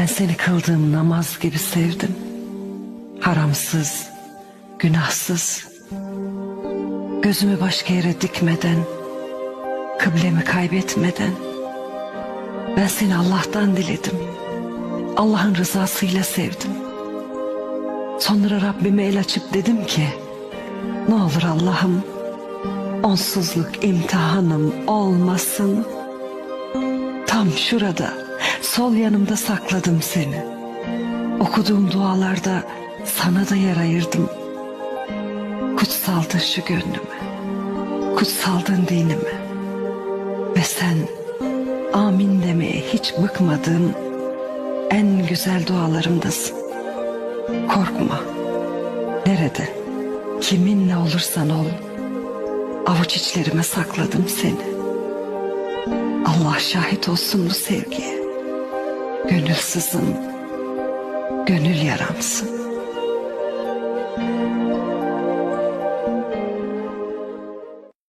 Ben seni kıldığım namaz gibi sevdim. Haramsız, günahsız, gözümü başka yere dikmeden, kıblemi kaybetmeden. Ben seni Allah'tan diledim. Allah'ın rızasıyla sevdim. Sonra Rabbime el açıp dedim ki, ne olur Allah'ım, onsuzluk imtihanım olmasın. Tam şurada, sol yanımda sakladım seni. Okuduğum dualarda sana da yer ayırdım. Kutsaldın şu gönlüme, kutsaldın dinime. Ve sen amin demeye hiç bıkmadığım en güzel dualarımdasın. Korkma, nerede, kiminle olursan ol, avuç içlerime sakladım seni. Allah şahit olsun bu sevgiye. Gönülsüzüm, gönül yaramsın.